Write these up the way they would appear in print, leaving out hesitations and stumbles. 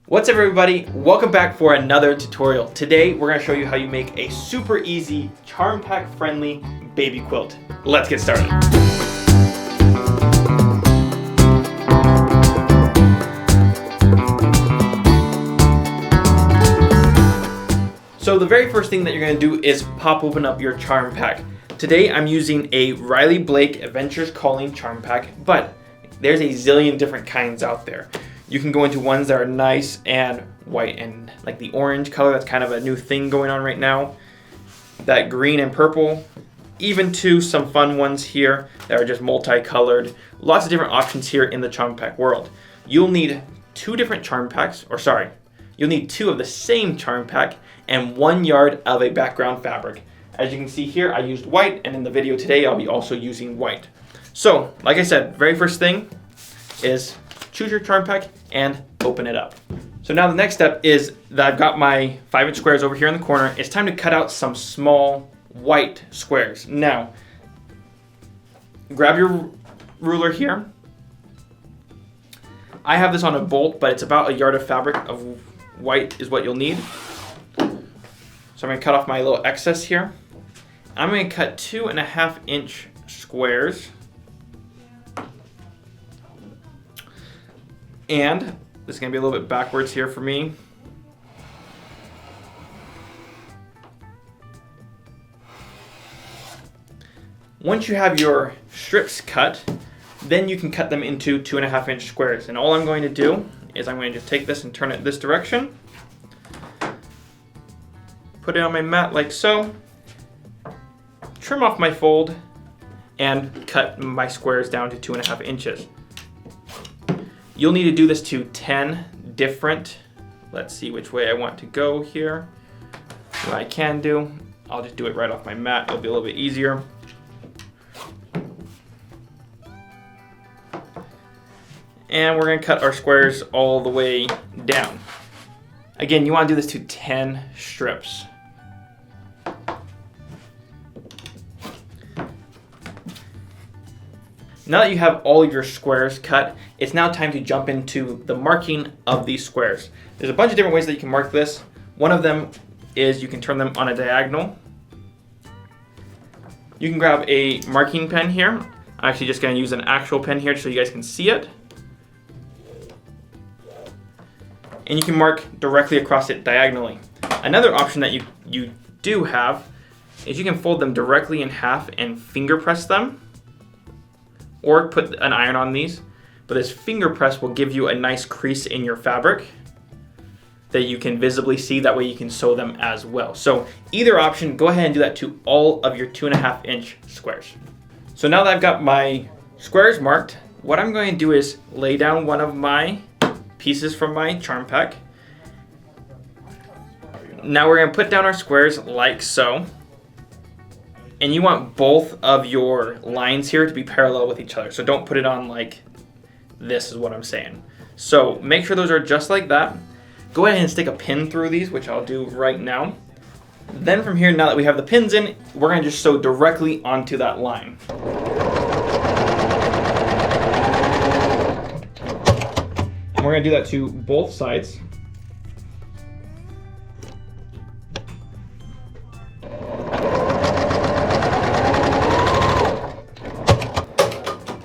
What's up everybody? Welcome back for another tutorial. Today we're going to show you how you make a super easy charm pack friendly baby quilt. Let's get started. So the very first thing that you're going to do is pop open up your charm pack. Today I'm using a Riley Blake Adventures Calling charm pack, but there's a zillion different kinds out there. You can go into ones that are nice and white and like the orange color, that's kind of a new thing going on right now. That green and purple, even to some fun ones here that are just multicolored. Lots of different options here in the charm pack world. You'll need two different charm packs, or sorry, you'll need two of the same charm pack and 1 yard of a background fabric. As you can see here, I used white, and in the video today, I'll be also using white. So, like I said, very first thing is choose your charm pack and open it up. So now the next step is that I've got my 5-inch squares over here in the corner. It's time to cut out some small white squares. Now, grab your ruler here. I have this on a bolt, but it's about 1 yard of fabric of white is what you'll need. So I'm going to cut off my little excess here. I'm going to cut 2.5-inch squares. And this is going to be a little bit backwards here for me. Once you have your strips cut, then you can cut them into 2.5-inch squares. And all I'm going to do is I'm going to just take this and turn it this direction. Put it on my mat like so. Trim off my fold and cut my squares down to 2.5 inches. You'll need to do this to 10 different, let's see which way I want to go here. What I can do, I'll just do it right off my mat. It'll be a little bit easier. And we're going to cut our squares all the way down. Again, you want to do this to 10 strips. Now that you have all of your squares cut, it's now time to jump into the marking of these squares. There's a bunch of different ways that you can mark this. One of them is you can turn them on a diagonal. You can grab a marking pen here. I'm actually just going to use an actual pen here so you guys can see it. And you can mark directly across it diagonally. Another option that you do have is you can fold them directly in half and finger press them, or put an iron on these. But this finger press will give you a nice crease in your fabric that you can visibly see. That way you can sew them as well. So either option, go ahead and do that to all of your 2.5-inch squares. So now that I've got my squares marked, what I'm going to do is lay down one of my pieces from my charm pack. Now we're going to put down our squares like so. And you want both of your lines here to be parallel with each other. So don't put it on like this is what I'm saying. So make sure those are just like that. Go ahead and stick a pin through these, which I'll do right now. Then from here, now that we have the pins in, we're going to just sew directly onto that line. And we're going to do that to both sides.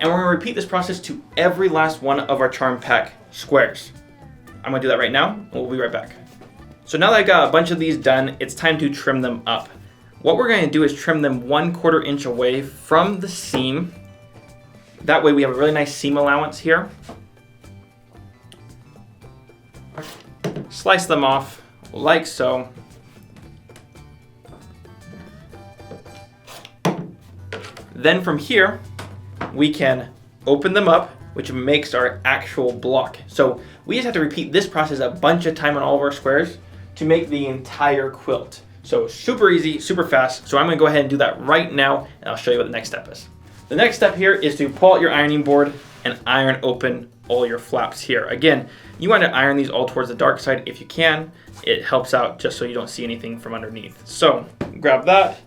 And we're going to repeat this process to every last one of our charm pack squares. I'm going to do that right now, and we'll be right back. So now that I got a bunch of these done, it's time to trim them up. What we're going to do is trim them 1/4 inch away from the seam. That way we have a really nice seam allowance here. Slice them off like so. Then from here, we can open them up, which makes our actual block. So we just have to repeat this process a bunch of time on all of our squares to make the entire quilt. So super easy, super fast. So I'm gonna go ahead and do that right now, and I'll show you what the next step is. The next step here is to pull out your ironing board and iron open all your flaps here. Again, you want to iron these all towards the dark side if you can. It helps out just so you don't see anything from underneath. So grab that,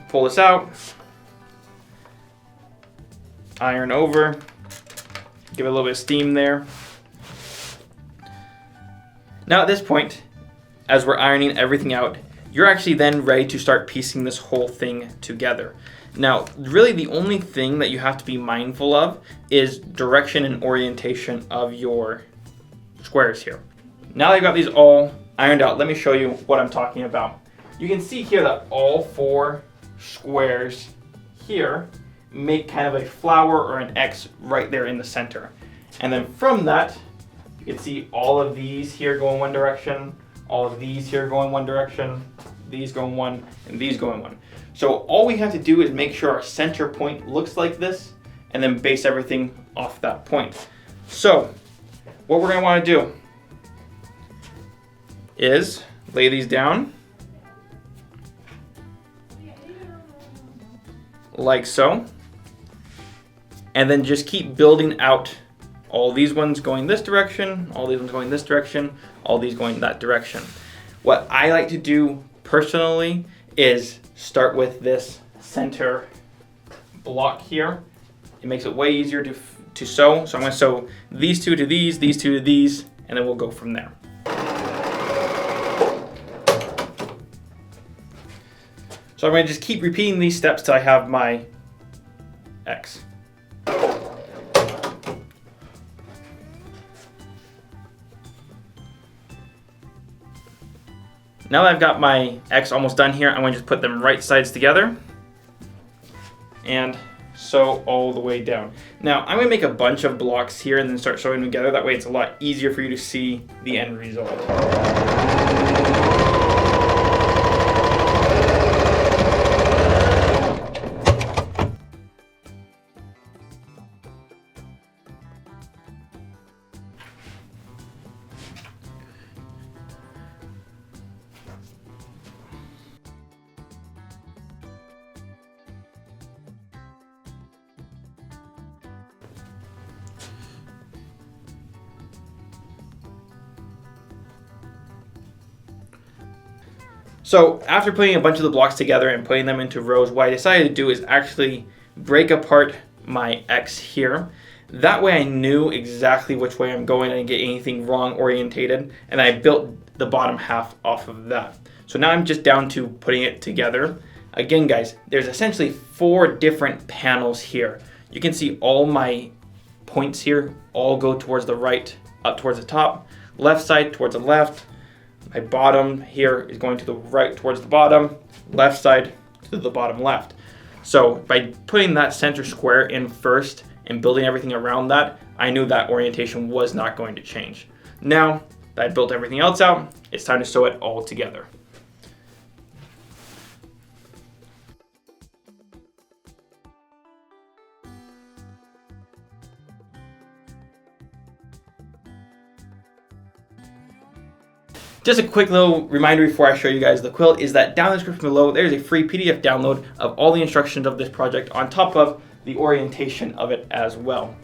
pull this out, iron over, give it a little bit of steam there. Now at this point, as we're ironing everything out, you're actually then ready to start piecing this whole thing together. Now, really the only thing that you have to be mindful of is direction and orientation of your squares here. Now that I've got these all ironed out, let me show you what I'm talking about. You can see here that all 4 squares here make kind of a flower or an X right there in the center. And then from that, you can see all of these here going one direction, all of these here going one direction, these going one, and these going one. So all we have to do is make sure our center point looks like this, and then base everything off that point. So what we're going to want to do is lay these down like so, and then just keep building out all these ones going this direction, all these ones going this direction, all these going that direction. What I like to do personally is start with this center block here. It makes it way easier to sew. So I'm going to sew these 2 to these 2 to these, and then we'll go from there. So I'm going to just keep repeating these steps till I have my X. Now that I've got my X almost done here, I'm going to just put them right sides together and sew all the way down. Now I'm going to make a bunch of blocks here and then start sewing them together. That way it's a lot easier for you to see the end result. So after putting a bunch of the blocks together and putting them into rows, what I decided to do is actually break apart my X here. That way I knew exactly which way I'm going. I didn't get anything wrong orientated, and I built the bottom half off of that. So now I'm just down to putting it together. Again, guys, there's essentially 4 different panels here. You can see all my points here all go towards the right, up towards the top, left side towards the left. My bottom here is going to the right towards the bottom, left side to the bottom left. So by putting that center square in first and building everything around that, I knew that orientation was not going to change. Now that I built everything else out, it's time to sew it all together. Just a quick little reminder before I show you guys the quilt is that down in the description below, there's a free PDF download of all the instructions of this project on top of the orientation of it as well.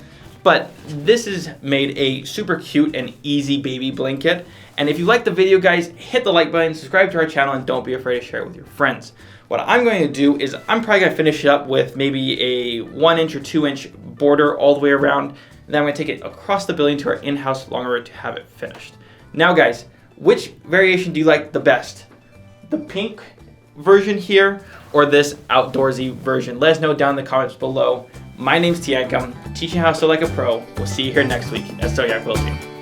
But this has made a super cute and easy baby blanket. And if you like the video, guys, hit the like button, subscribe to our channel, and don't be afraid to share it with your friends. What I'm going to do is I'm probably going to finish it up with maybe a 1 inch or 2 inch border all the way around. And then I'm going to take it across the building to our in-house longer to have it finished. Now, guys, which variation do you like the best? The pink version here or this outdoorsy version? Let us know down in the comments below. My name's Teancum, teaching how to sew like a pro. We'll see you here next week at Sew Yeah Quilting.